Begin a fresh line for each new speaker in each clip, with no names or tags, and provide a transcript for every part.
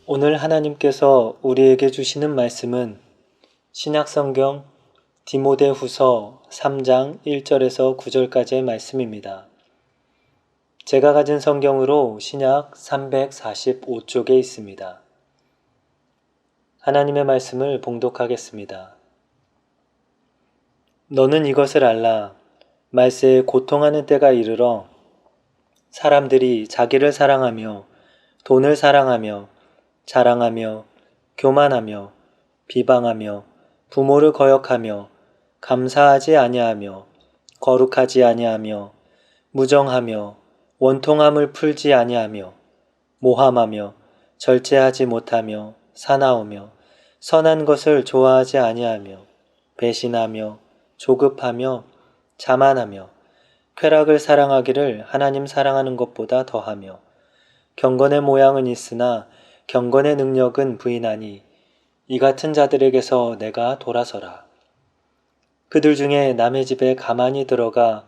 오늘 하나님께서 우리에게 주시는 말씀은 신약성경 디모데후서 3장 1절에서 9절까지의 말씀입니다. 제가 가진 성경으로 신약 345쪽에 있습니다. 하나님의 말씀을 봉독하겠습니다. 너는 이것을 알라. 말세에 고통하는 때가 이르러 사람들이 자기를 사랑하며 돈을 사랑하며 자랑하며 교만하며 비방하며 부모를 거역하며 감사하지 아니하며 거룩하지 아니하며 무정하며 원통함을 풀지 아니하며 모함하며 절제하지 못하며 사나우며 선한 것을 좋아하지 아니하며 배신하며 조급하며 자만하며 쾌락을 사랑하기를 하나님 사랑하는 것보다 더하며 경건의 모양은 있으나 경건의 능력은 부인하니 이 같은 자들에게서 내가 돌아서라. 그들 중에 남의 집에 가만히 들어가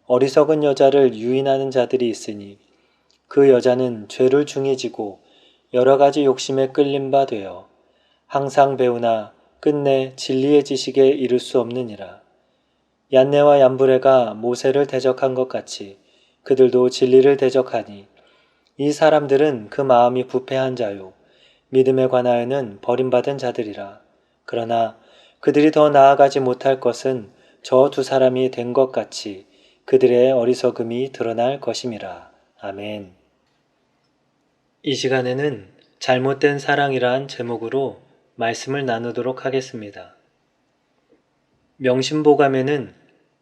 어리석은 여자를 유인하는 자들이 있으니 그 여자는 죄를 중히 지고 여러 가지 욕심에 끌린 바 되어 항상 배우나 끝내 진리의 지식에 이를 수 없느니라. 얀네와 얀브레가 모세를 대적한 것 같이 그들도 진리를 대적하니 이 사람들은 그 마음이 부패한 자요 믿음에 관하여는 버림받은 자들이라. 그러나 그들이 더 나아가지 못할 것은 저 두 사람이 된 것 같이 그들의 어리석음이 드러날 것임이라. 아멘. 이 시간에는 잘못된 사랑이란 제목으로 말씀을 나누도록 하겠습니다. 명심보감에는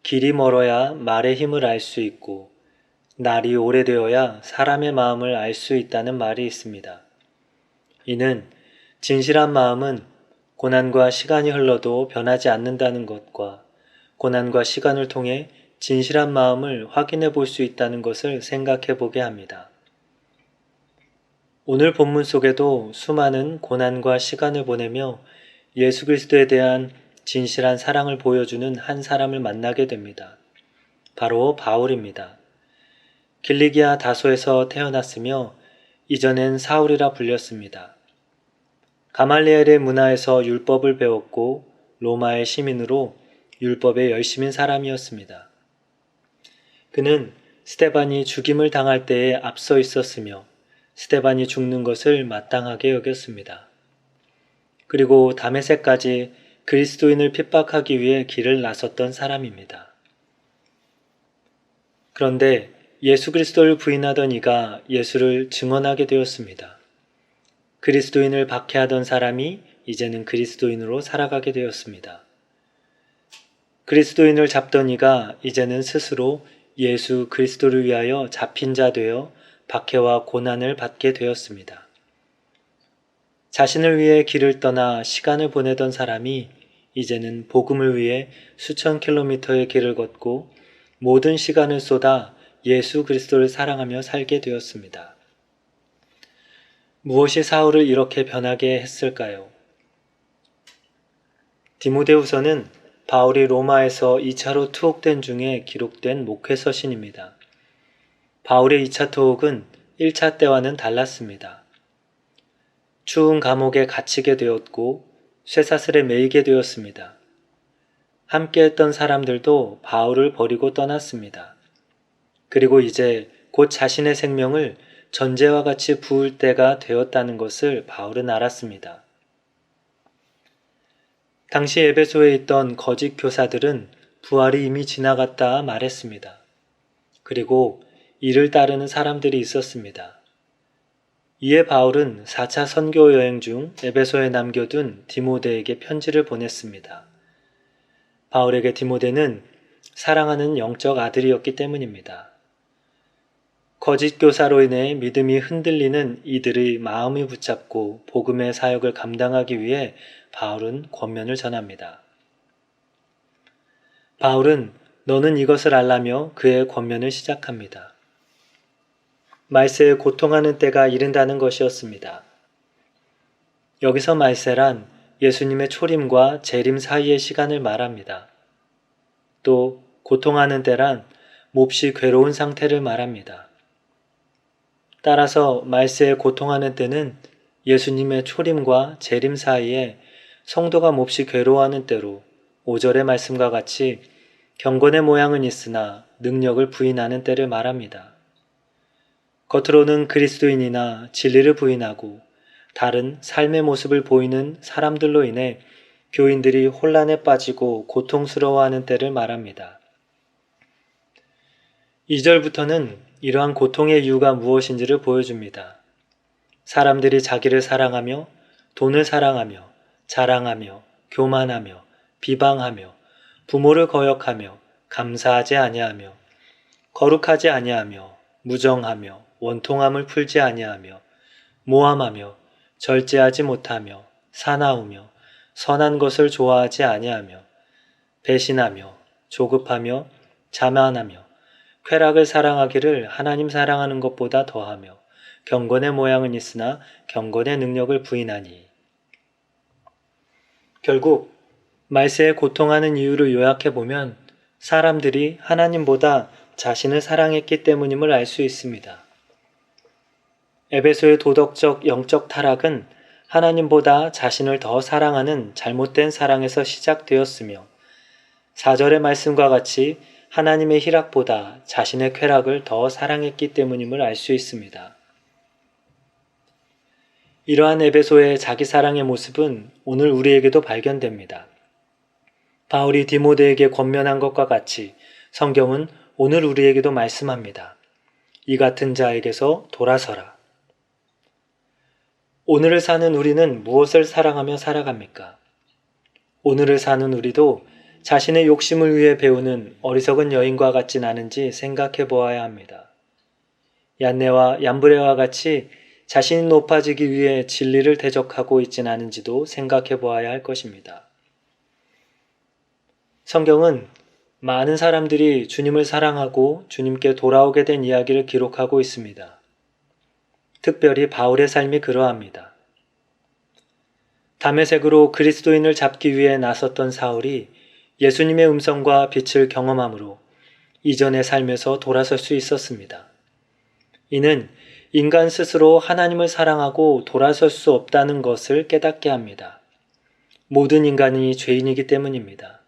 길이 멀어야 말의 힘을 알 수 있고 날이 오래되어야 사람의 마음을 알 수 있다는 말이 있습니다. 이는 진실한 마음은 고난과 시간이 흘러도 변하지 않는다는 것과 고난과 시간을 통해 진실한 마음을 확인해 볼 수 있다는 것을 생각해 보게 합니다. 오늘 본문 속에도 수많은 고난과 시간을 보내며 예수 그리스도에 대한 진실한 사랑을 보여주는 한 사람을 만나게 됩니다. 바로 바울입니다. 길리기아 다소에서 태어났으며 이전엔 사울이라 불렸습니다. 가말리엘의 문화에서 율법을 배웠고 로마의 시민으로 율법의 열심인 사람이었습니다. 그는 스데반이 죽임을 당할 때에 앞서 있었으며 스데반이 죽는 것을 마땅하게 여겼습니다. 그리고 다메섹까지 그리스도인을 핍박하기 위해 길을 나섰던 사람입니다. 그런데 예수 그리스도를 부인하던 이가 예수를 증언하게 되었습니다. 그리스도인을 박해하던 사람이 이제는 그리스도인으로 살아가게 되었습니다. 그리스도인을 잡던 이가 이제는 스스로 예수 그리스도를 위하여 잡힌 자 되어 박해와 고난을 받게 되었습니다. 자신을 위해 길을 떠나 시간을 보내던 사람이 이제는 복음을 위해 수천 킬로미터의 길을 걷고 모든 시간을 쏟아 예수 그리스도를 사랑하며 살게 되었습니다. 무엇이 사울을 이렇게 변하게 했을까요? 디모데후서는 바울이 로마에서 2차로 투옥된 중에 기록된 목회서신입니다. 바울의 2차 투옥은 1차 때와는 달랐습니다. 추운 감옥에 갇히게 되었고 쇠사슬에 매이게 되었습니다. 함께했던 사람들도 바울을 버리고 떠났습니다. 그리고 이제 곧 자신의 생명을 전제와 같이 부을 때가 되었다는 것을 바울은 알았습니다. 당시 에베소에 있던 거짓 교사들은 부활이 이미 지나갔다 말했습니다. 그리고 이를 따르는 사람들이 있었습니다. 이에 바울은 4차 선교 여행 중 에베소에 남겨둔 디모데에게 편지를 보냈습니다. 바울에게 디모데는 사랑하는 영적 아들이었기 때문입니다. 거짓 교사로 인해 믿음이 흔들리는 이들의 마음이 붙잡고 복음의 사역을 감당하기 위해 바울은 권면을 전합니다. 바울은 너는 이것을 알라며 그의 권면을 시작합니다. 말세에 고통하는 때가 이른다는 것이었습니다. 여기서 말세란 예수님의 초림과 재림 사이의 시간을 말합니다. 또 고통하는 때란 몹시 괴로운 상태를 말합니다. 따라서 말세에 고통하는 때는 예수님의 초림과 재림 사이에 성도가 몹시 괴로워하는 때로 5절의 말씀과 같이 경건의 모양은 있으나 능력을 부인하는 때를 말합니다. 겉으로는 그리스도인이나 진리를 부인하고 다른 삶의 모습을 보이는 사람들로 인해 교인들이 혼란에 빠지고 고통스러워하는 때를 말합니다. 2절부터는 이러한 고통의 이유가 무엇인지를 보여줍니다. 사람들이 자기를 사랑하며 돈을 사랑하며 자랑하며 교만하며 비방하며 부모를 거역하며 감사하지 아니하며 거룩하지 아니하며 무정하며 원통함을 풀지 아니하며 모함하며 절제하지 못하며 사나우며 선한 것을 좋아하지 아니하며 배신하며 조급하며 자만하며 쾌락을 사랑하기를 하나님 사랑하는 것보다 더하며 경건의 모양은 있으나 경건의 능력을 부인하니. 결국 말세에 고통하는 이유를 요약해보면 사람들이 하나님보다 자신을 사랑했기 때문임을 알 수 있습니다. 에베소의 도덕적 영적 타락은 하나님보다 자신을 더 사랑하는 잘못된 사랑에서 시작되었으며 4절의 말씀과 같이 하나님의 희락보다 자신의 쾌락을 더 사랑했기 때문임을 알 수 있습니다. 이러한 에베소의 자기 사랑의 모습은 오늘 우리에게도 발견됩니다. 바울이 디모데에게 권면한 것과 같이 성경은 오늘 우리에게도 말씀합니다. 이 같은 자에게서 돌아서라. 오늘을 사는 우리는 무엇을 사랑하며 살아갑니까? 오늘을 사는 우리도 자신의 욕심을 위해 배우는 어리석은 여인과 같진 않은지 생각해 보아야 합니다. 얀네와 얀브레와 같이 자신이 높아지기 위해 진리를 대적하고 있진 않은지도 생각해 보아야 할 것입니다. 성경은 많은 사람들이 주님을 사랑하고 주님께 돌아오게 된 이야기를 기록하고 있습니다. 특별히 바울의 삶이 그러합니다. 다메섹으로 그리스도인을 잡기 위해 나섰던 사울이 예수님의 음성과 빛을 경험함으로 이전의 삶에서 돌아설 수 있었습니다. 이는 인간 스스로 하나님을 사랑하고 돌아설 수 없다는 것을 깨닫게 합니다. 모든 인간이 죄인이기 때문입니다.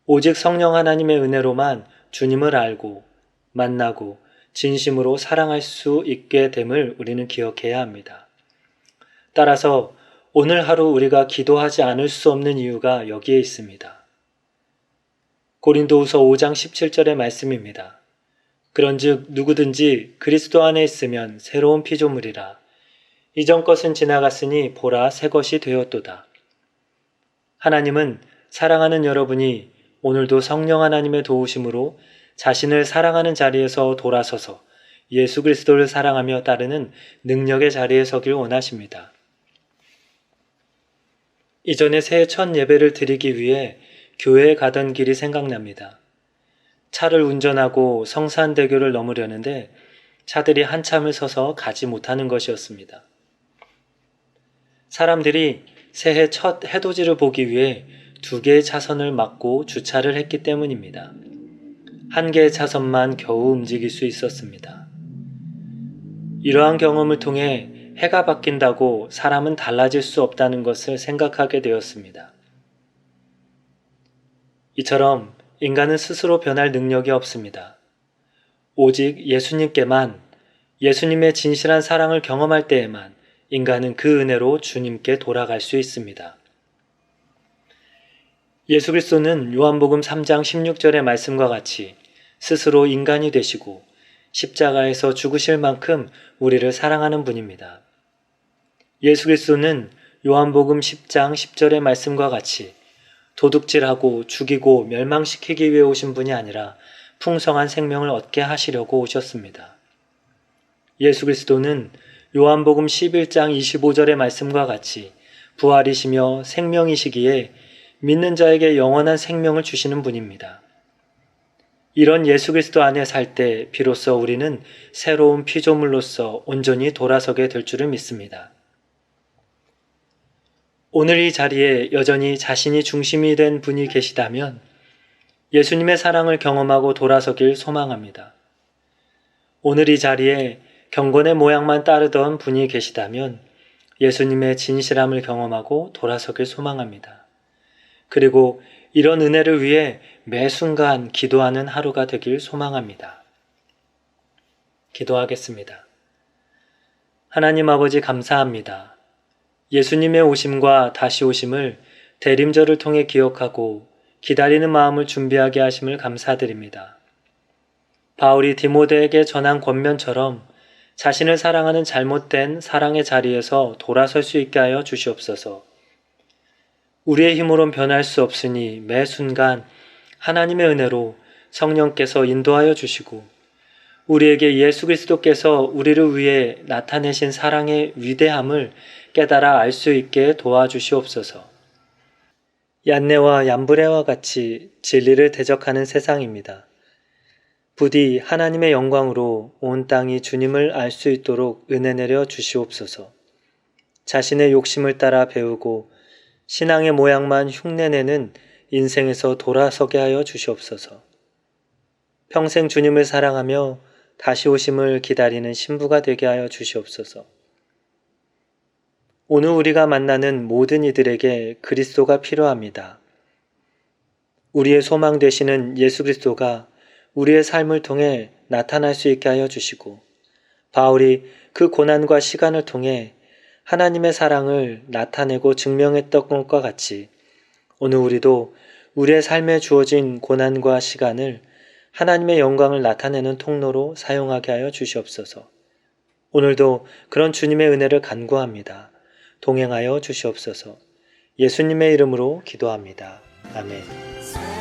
오직 성령 하나님의 은혜로만 주님을 알고 만나고 진심으로 사랑할 수 있게 됨을 우리는 기억해야 합니다. 따라서 오늘 하루 우리가 기도하지 않을 수 없는 이유가 여기에 있습니다. 고린도후서 5장 17절의 말씀입니다. 그런즉 누구든지 그리스도 안에 있으면 새로운 피조물이라. 이전 것은 지나갔으니 보라 새 것이 되었도다. 하나님은 사랑하는 여러분이 오늘도 성령 하나님의 도우심으로 자신을 사랑하는 자리에서 돌아서서 예수 그리스도를 사랑하며 따르는 능력의 자리에 서길 원하십니다. 이전에 새해 첫 예배를 드리기 위해 교회에 가던 길이 생각납니다. 차를 운전하고 성산대교를 넘으려는데 차들이 한참을 서서 가지 못하는 것이었습니다. 사람들이 새해 첫 해돋이를 보기 위해 2개의 차선을 막고 주차를 했기 때문입니다. 1개의 차선만 겨우 움직일 수 있었습니다. 이러한 경험을 통해 해가 바뀐다고 사람은 달라질 수 없다는 것을 생각하게 되었습니다. 이처럼 인간은 스스로 변할 능력이 없습니다. 오직 예수님께만, 예수님의 진실한 사랑을 경험할 때에만 인간은 그 은혜로 주님께 돌아갈 수 있습니다. 예수 그리스도는 요한복음 3장 16절의 말씀과 같이 스스로 인간이 되시고 십자가에서 죽으실 만큼 우리를 사랑하는 분입니다. 예수 그리스도는 요한복음 10장 10절의 말씀과 같이 도둑질하고 죽이고 멸망시키기 위해 오신 분이 아니라 풍성한 생명을 얻게 하시려고 오셨습니다. 예수 그리스도는 요한복음 11장 25절의 말씀과 같이 부활이시며 생명이시기에 믿는 자에게 영원한 생명을 주시는 분입니다. 이런 예수 그리스도 안에 살 때 비로소 우리는 새로운 피조물로서 온전히 돌아서게 될 줄을 믿습니다. 오늘 이 자리에 여전히 자신이 중심이 된 분이 계시다면 예수님의 사랑을 경험하고 돌아서길 소망합니다. 오늘 이 자리에 경건의 모양만 따르던 분이 계시다면 예수님의 진실함을 경험하고 돌아서길 소망합니다. 그리고 이런 은혜를 위해 매 순간 기도하는 하루가 되길 소망합니다. 기도하겠습니다. 하나님 아버지 감사합니다. 예수님의 오심과 다시 오심을 대림절을 통해 기억하고 기다리는 마음을 준비하게 하심을 감사드립니다. 바울이 디모데에게 전한 권면처럼 자신을 사랑하는 잘못된 사랑의 자리에서 돌아설 수 있게 하여 주시옵소서. 우리의 힘으론 변할 수 없으니 매 순간 하나님의 은혜로 성령께서 인도하여 주시고 우리에게 예수 그리스도께서 우리를 위해 나타내신 사랑의 위대함을 깨달아 알 수 있게 도와주시옵소서. 얀네와 얀브레와 같이 진리를 대적하는 세상입니다. 부디 하나님의 영광으로 온 땅이 주님을 알 수 있도록 은혜 내려 주시옵소서. 자신의 욕심을 따라 배우고 신앙의 모양만 흉내내는 인생에서 돌아서게 하여 주시옵소서. 평생 주님을 사랑하며 다시 오심을 기다리는 신부가 되게 하여 주시옵소서. 오늘 우리가 만나는 모든 이들에게 그리스도가 필요합니다. 우리의 소망 되시는 예수 그리스도가 우리의 삶을 통해 나타날 수 있게 하여 주시고 바울이 그 고난과 시간을 통해 하나님의 사랑을 나타내고 증명했던 것과 같이 오늘 우리도 우리의 삶에 주어진 고난과 시간을 하나님의 영광을 나타내는 통로로 사용하게 하여 주시옵소서. 오늘도 그런 주님의 은혜를 간구합니다. 동행하여 주시옵소서. 예수님의 이름으로 기도합니다. 아멘.